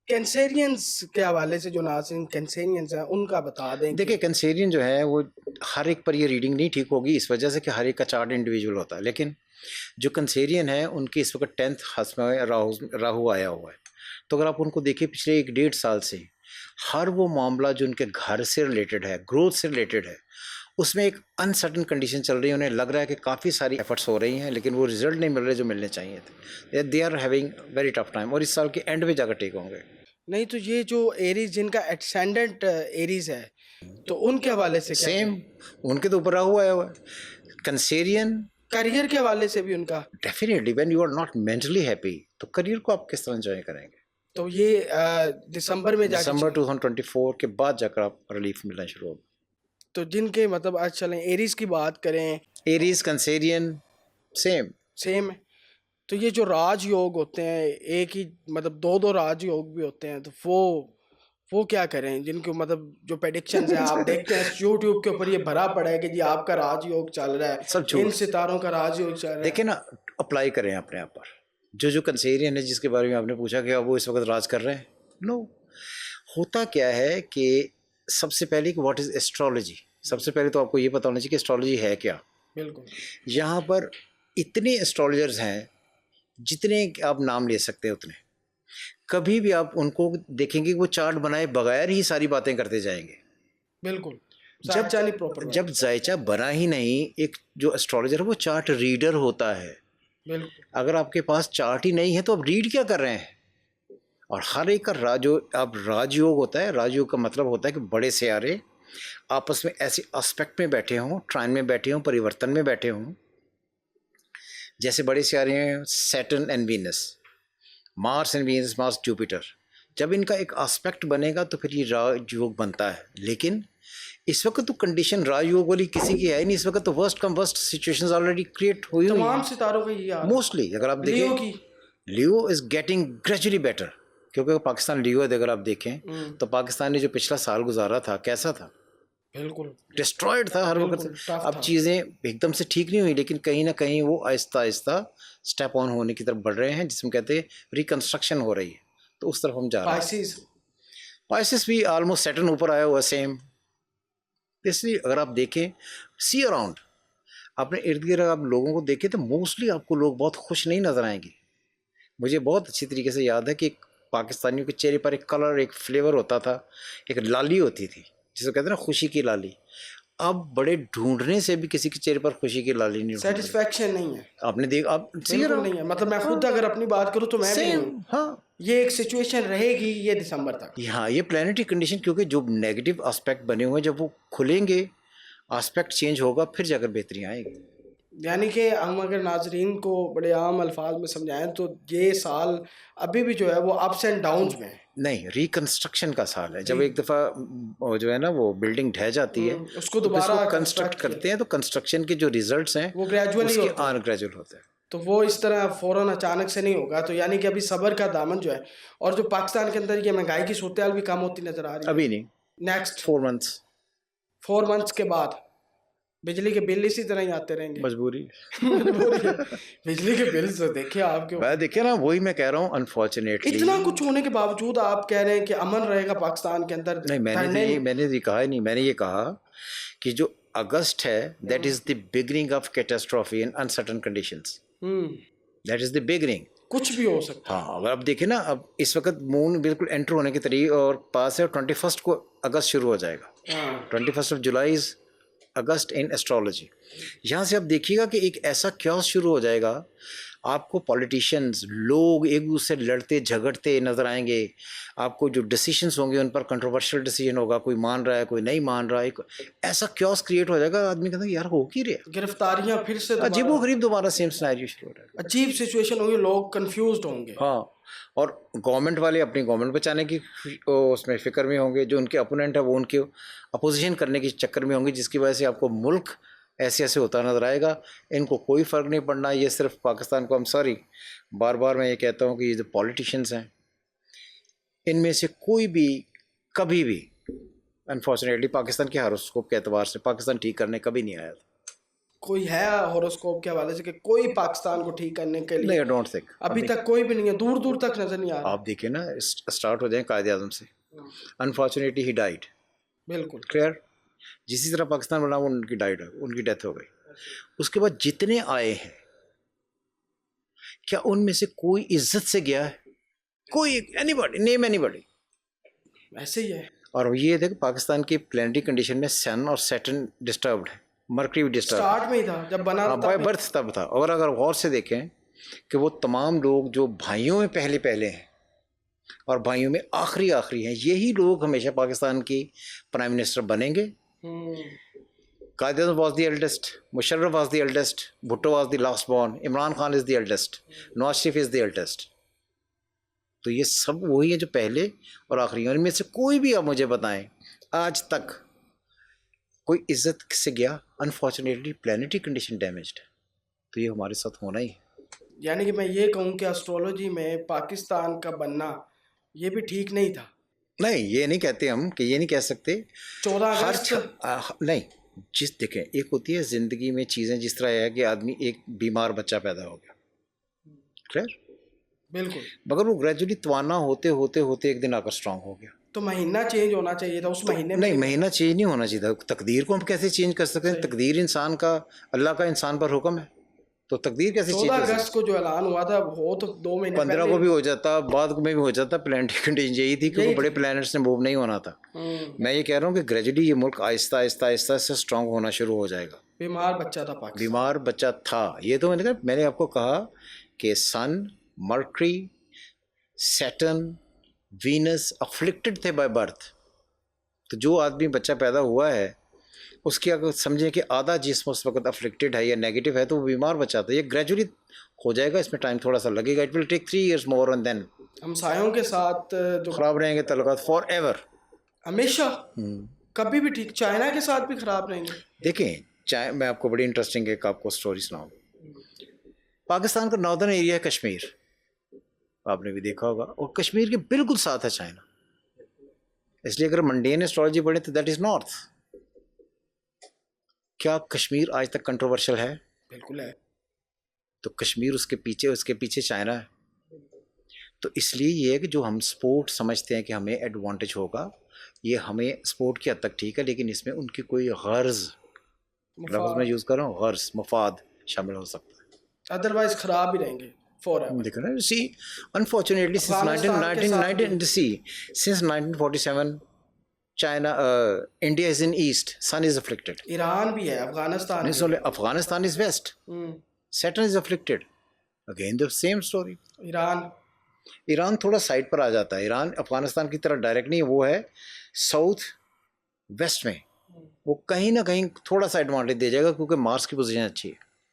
Cancerians के हवाले से जो नाज़रीन कैंसेरियंस हैं उनका बता दें। देखिए कैंसेरियन जो है वो हर एक पर ये रीडिंग नहीं ठीक होगी इस वजह से कि हर एक का चार्ट इंडिविजुअल होता है, लेकिन जो कैंसेरियन है उनकी इस वक्त 10th हाउस में राहु आया हुआ है। तो अगर आप उनको देखिए पिछले 1-1.5 साल से हर वो मामला जो उनके घर से रिलेटेड है, ग्रोथ से रिलेटेड है, उसमें एक अनसर्टन कंडीशन चल रही है। उन्हें लग रहा है कि काफ़ी सारी एफर्ट्स हो रही हैं लेकिन वो रिजल्ट नहीं मिल रहे जो मिलने चाहिए थे। They are having very tough time और इस साल के एंड में जाकर टेक होंगे। नहीं तो ये जो एरीज जिनका एडसेंडेंट एरीज है तो उनके हवाले से क्या सेम उनके तो ऊपर राहु आया हुआ है। कैंसेरियन करियर के हवाले से भी उनका definitely when you are not mentally happy तो करियर को आप किस तरह एंजॉय करेंगे। तो ये दिसंबर में जाके दिसंबर 2024 के बाद जाकर आप रिलीफ मिलना शुरू होगा। तो जिनके मतलब आज चलें एरीज की बात करें, एरीज कैंसेरियन सेम है। तो ये जो राजयोग होते हैं एक ही मतलब दो दो राजयोग भी होते हैं, तो वो क्या करें जिनको मतलब जो प्रेडिक्शंस है आप देखते हैं यूट्यूब के ऊपर ये भरा पड़ा है कि जी आपका राजयोग चल रहा है, सब इन सितारों का राजयोग चल रहा है। देखिए ना, अप्लाई करें अपने आप पर। जो कैंसेरियन है जिसके बारे में आपने पूछा कि वो इस वक्त राज कर रहे हैं, नो। होता क्या है कि सबसे पहले कि व्हाट इज़ एस्ट्रोलॉजी, सबसे पहले तो आपको ये पता होना चाहिए कि एस्ट्रोलॉजी है क्या। बिल्कुल। यहाँ पर इतने एस्ट्रोलॉजर्स हैं जितने आप नाम ले सकते हैं उतने। कभी भी आप उनको देखेंगे वो चार्ट बनाए बगैर ही सारी बातें करते जाएंगे। बिल्कुल। जब जायचा बना ही नहीं, एक जो एस्ट्रोलॉजर है वो चार्ट रीडर होता है। बिल्कुल। अगर आपके पास चार्ट ही नहीं है तो आप रीड क्या कर रहे हैं। और हर एक का जो अब राजयोग होता है, राजयोग का मतलब होता है कि बड़े सियारे आपस में ऐसे एस्पेक्ट में बैठे हों, ट्राइन में बैठे हों, परिवर्तन में बैठे हों। जैसे बड़े सियारे हैं Saturn and Venus, Mars and Venus, Mars Jupiter. जब इनका एक एस्पेक्ट बनेगा तो फिर ये राजयोग बनता है। लेकिन इस वक्त तो कंडीशन राजयोग वाली किसी की है नहीं। इस वक्त तो वर्स्ट कम वर्स्ट सिचुएशंस ऑलरेडी क्रिएट हुई हुई तमाम सितारों का ये मोस्टली। अगर आप देखें लियो इज गेटिंग ग्रेजुअली बेटर, क्योंकि पाकिस्तान लियो है। अगर आप देखें तो पाकिस्तान ने जो पिछला साल गुजारा था कैसा था, बिल्कुल डिस्ट्रॉयड था हर वक्त। अब चीज़ें एकदम से ठीक नहीं हुई लेकिन कहीं ना कहीं वो आहिस्ता आहिस्ता स्टेप ऑन होने की तरफ बढ़ रहे हैं, जिसमें कहते हैं रिकंस्ट्रक्शन हो रही है। तो उस तरफ हम जा रहे हैं। पाइसेस भी ऑलमोस्ट सैटर्न ऊपर आया हुआ सेम। इसलिए अगर आप देखें सी अराउंड अपने इर्द गिर्द आप लोगों को देखें तो मोस्टली आपको लोग बहुत खुश नहीं नजर आएंगे। मुझे बहुत अच्छी तरीके से याद है कि पाकिस्तानियों के चेहरे पर एक कलर, एक फ्लेवर होता था, एक लाली होती थी जिसे कहते हैं ना खुशी की लाली। अब बड़े ढूंढने से भी किसी के चेहरे पर खुशी की लाली नहीं, सेटिस्फेक्शन नहीं है। आपने देख आप बिल्कुल नहीं है। मतलब मैं खुद अगर अपनी बात करूं तो मैं भी नहीं हूं। हाँ, ये एक सिचुएशन रहेगी ये दिसंबर तक। हाँ, ये प्लानिटरी कंडीशन, क्योंकि जो नेगेटिव एस्पेक्ट बने हुए हैं जब वो खुलेंगे, एस्पेक्ट चेंज होगा, फिर जाकर बेहतरी आएगी। यानी कि हम अगर नाजरीन को बड़े आम अल्फाज में समझाएं तो ये साल अभी भी जो है वो अप्स एंड डाउन्स में नहीं, रिकंस्ट्रक्शन का साल है। जब एक दफ़ा जो है ना वो बिल्डिंग ढह जाती है उसको दोबारा कंस्ट्रक्ट करते हैं तो कंस्ट्रक्शन के जो रिजल्ट्स हैं वो ग्रेजुअली होते हैं। तो वो इस तरह फ़ौरन अचानक से नहीं होगा। तो यानी कि अभी सब्र का दामन जो है, और जो पाकिस्तान के अंदर ये महंगाई की सूरत हाल भी कम होती नज़र आ रही है। अभी नहीं, नेक्स्ट 4 मंथ्स के बाद बिजली के बिल इसी तरह ही आते रहेंगे। मजबूरी बिजली के बिल तो देखिए आपके, देखिए ना, वही मैं कह रहा हूँ। अनफॉर्चुनेटली इतना कुछ होने के बावजूद आप कह रहे हैं कि अमन रहेगा पाकिस्तान के अंदर। नहीं, मैंने ये कहा ही नहीं। मैंने ये कहा कि जो अगस्त है that is the beginning of catastrophe in uncertain conditions. That is the beginning. कुछ भी हो सकता है। हाँ, अगर आप देखें ना, अब इस वक्त मून बिल्कुल एंटर होने की तरीके और पास है। 21 को अगस्त शुरू हो जाएगा। 21 of July is August in astrology. यहाँ से आप देखिएगा कि एक ऐसा क्योस शुरू हो जाएगा। आपको पॉलिटिशियंस लोग एक दूसरे से लड़ते झगड़ते नज़र आएंगे। आपको जो डिसीजंस होंगे उन पर कंट्रोवर्शियल डिसीजन होगा, कोई मान रहा है कोई नहीं मान रहा है। एक ऐसा क्योस क्रिएट हो जाएगा, आदमी कहता है यार हो क्यों रहा। गिरफ्तारियां फिर से अजीबोगरीब दोबारा सेम सिनेरियो शुरू हो जाएगा। अजीब सिचुएशन होगी, लोग कंफ्यूज्ड होंगे। हाँ, और गवर्नमेंट वाले अपनी गवर्नमेंट बचाने की उसमें फ़िक्र में होंगे। जो उनके अपोनेंट है वो उनके अपोजिशन करने के चक्कर में होंगे, जिसकी वजह से आपको मुल्क ऐसे ऐसे होता नज़र आएगा। इनको कोई फ़र्क नहीं पड़ना। ये सिर्फ पाकिस्तान को, हम सॉरी बार बार मैं ये कहता हूँ कि ये जो पॉलिटिशियंस हैं इनमें से कोई भी कभी भी अनफॉर्चुनेटली पाकिस्तान के हारोस्कोप के एतबार से पाकिस्तान ठीक करने कभी नहीं आया था। कोई है हॉरोस्कोप के हवाले से कि कोई पाकिस्तान को ठीक करने के नहीं, लिए? आई डोंट थिंक अभी तक कोई भी नहीं है, दूर दूर तक नजर नहीं आ रहा। आप देखिए ना, स्टार्ट हो जाए कायद आज़म से, अनफॉर्चुनेटली ही डाइड, बिल्कुल क्लियर। जिस तरह पाकिस्तान बना वो उनकी उनकी डेथ हो गई। उसके बाद जितने आए हैं, क्या उनमें से कोई इज्जत से गया है? कोई, एनीबॉडी, नेम एनीबॉडी। ऐसे ही है। और ये देखो पाकिस्तान की प्लानिटरी कंडीशन में सन और सैटर्न डिस्टर्ब्ड है, मरकरी भी डिस्टर्ब, स्टार्ट में ही था जब बना, हाँ, बाय बर्थ तब था। और अगर गौर से देखें कि वो तमाम लोग जो भाइयों में पहले पहले हैं और भाइयों में आखिरी आखिरी हैं, यही लोग हमेशा पाकिस्तान की प्राइम मिनिस्टर बनेंगे। Quaid Azam was the eldest, Musharraf was the eldest, Bhutto was the last born, Imran Khan is the eldest, Nawaz Sharif is the eldest. तो ये सब वही हैं जो पहले और आखिरी हैं। इनमें से कोई भी आप मुझे बताएं आज तक कोई इज्जत से गया? अनफॉर्चुनेटली प्लानिटरी कंडीशन डैमेज्ड है, तो ये हमारे साथ होना ही है। यानी कि मैं ये कहूँ कि एस्ट्रोलॉजी में पाकिस्तान का बनना ये भी ठीक नहीं था। नहीं, ये नहीं कहते हम, कि ये नहीं कह सकते। 14 अगस्त नहीं, जिस देखें, एक होती है ज़िंदगी में चीज़ें, जिस तरह है कि आदमी एक बीमार बच्चा पैदा हो गया, क्लियर, बिल्कुल, मगर वो ग्रेजुअली तवाना होते होते होते एक दिन आकर स्ट्रांग हो गया। तो महीना चेंज होना चाहिए था उस महीने में। नहीं, महीना चेंज नहीं होना चाहिए था। तकदीर को हम कैसे चेंज कर सकते हैं? तकदीर इंसान का, अल्लाह का इंसान पर हुक्म है, तो तकदीर कैसे चेंज? 14 अगस्त को जो ऐलान हुआ था वो तो 2 महीने 15 को भी हो जाता, बाद में भी हो जाता। प्लानिटरी कंडीशन यही थी क्योंकि बड़े प्लैनेट्स ने मूव नहीं होना था। मैं ये कह रहा हूँ कि ग्रेजुअली ये मुल्क आहिस्ता आहिस्ता आहिस्ता से स्ट्रांग होना शुरू हो जाएगा। बीमार बच्चा था पाकिस्तान, बीमार बच्चा था। ये तो मैंने आपको कहा कि सन, मर्करी, सैटर्न, वीनस अफ्लिक्टेड थे बाय बर्थ। तो जो आदमी बच्चा पैदा हुआ है उसकी अगर समझें कि आधा जिस्म उस वक्त अफ्लिक्टेड है या नेगेटिव है, तो वो बीमार बच्चा था। ये ग्रेजुअली हो जाएगा, इसमें टाइम थोड़ा सा लगेगा। It will take 3 years more and then हमसायों के साथ जो ख़राब रहेंगे तल्लुकात फॉर एवर, हमेशा, कभी भी ठीक। चाइना के साथ भी ख़राब रहेंगे। देखें, मैं आपको बड़ी इंटरेस्टिंग एक आपको स्टोरी सुनाऊँ। पाकिस्तान का नॉर्दर्न एरिया है कश्मीर, आपने भी देखा होगा, और कश्मीर के बिल्कुल साथ है चाइना। इसलिए अगर मंडेन एस्ट्रोलॉजी पढ़े तो दैट इज़ नॉर्थ। क्या कश्मीर आज तक कंट्रोवर्शियल है? बिल्कुल है। तो कश्मीर उसके पीछे चाइना है। तो इसलिए ये है कि जो हम स्पोर्ट समझते हैं कि हमें एडवांटेज होगा, ये हमें स्पोर्ट की हद तक ठीक है, लेकिन इसमें उनकी कोई गर्ज, लफ्ज़ मैं यूज़ कर रहा हूँ, गर्ज, मफाद शामिल हो सकता है। अदरवाइज ख़राब ही रहेंगे फॉरएवर। देखो ना, see unfortunately since 1947 China, India is in east, sun is afflicted. Iran भी है, अफगानिस्तान नहीं, भी सुन ले, Afghanistan is west, Saturn is afflicted, again the same story. Iran थोड़ा साइड पर आ जाता है। ईरान अफगानिस्तान की तरह डायरेक्ट नहीं, वो है साउथ वेस्ट में, वो कहीं ना कहीं थोड़ा सा एडवांटेज दे जाएगा क्योंकि मार्स की पोजीशन अच्छी है।